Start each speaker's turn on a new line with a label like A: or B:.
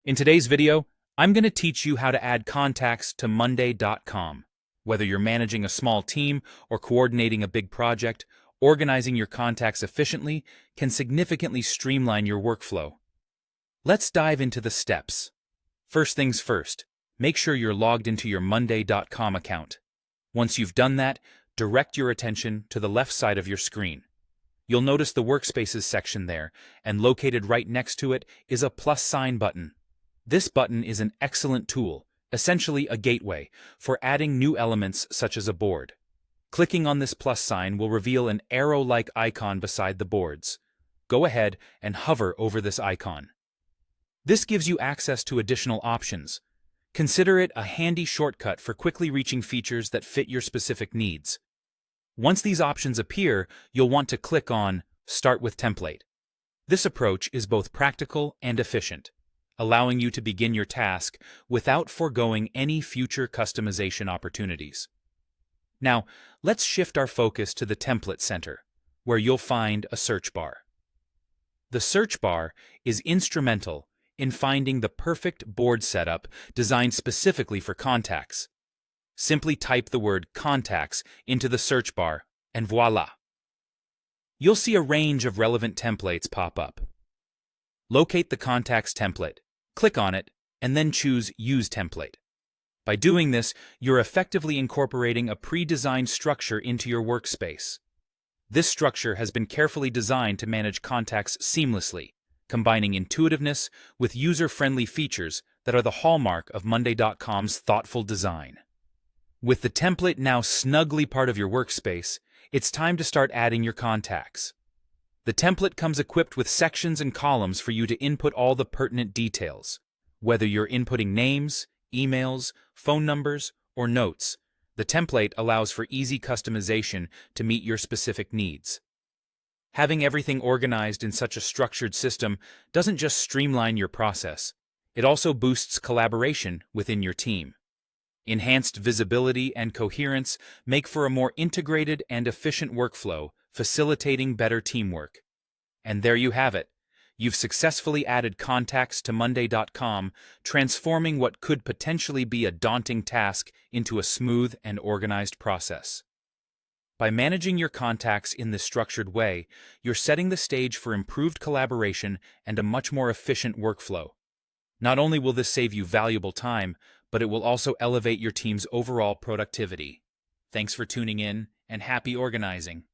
A: In today's video, I'm going to teach you how to add contacts to Monday.com. Whether you're managing a small team or coordinating a big project, organizing your contacts efficiently can significantly streamline your workflow. Let's dive into the steps. First things first, make sure you're logged into your Monday.com account. Once you've done that, direct your attention to the left side of your screen. You'll notice the Workspaces section there, and located right next to it is a plus sign button. This button is an excellent tool, essentially a gateway, for adding new elements such as a board. Clicking on this plus sign will reveal an arrow-like icon beside the boards. Go ahead and hover over this icon. This gives you access to additional options. Consider it a handy shortcut for quickly reaching features that fit your specific needs. Once these options appear, you'll want to click on Start with Template. This approach is both practical and efficient, allowing you to begin your task without foregoing any future customization opportunities. Now, let's shift our focus to the Template Center, where you'll find a search bar. The search bar is instrumental in finding the perfect board setup designed specifically for contacts. Simply type the word contacts into the search bar, and voila! You'll see a range of relevant templates pop up. Locate the contacts template, click on it, and then choose Use Template. By doing this, you're effectively incorporating a pre-designed structure into your workspace. This structure has been carefully designed to manage contacts seamlessly, combining intuitiveness with user-friendly features that are the hallmark of Monday.com's thoughtful design. With the template now snugly part of your workspace, it's time to start adding your contacts. The template comes equipped with sections and columns for you to input all the pertinent details. Whether you're inputting names, emails, phone numbers, or notes, the template allows for easy customization to meet your specific needs. Having everything organized in such a structured system doesn't just streamline your process, it also boosts collaboration within your team. Enhanced visibility and coherence make for a more integrated and efficient workflow, facilitating better teamwork. And there you have it. You've successfully added contacts to Monday.com, transforming what could potentially be a daunting task into a smooth and organized process. By managing your contacts in this structured way, you're setting the stage for improved collaboration and a much more efficient workflow. Not only will this save you valuable time, but it will also elevate your team's overall productivity. Thanks for tuning in, and happy organizing!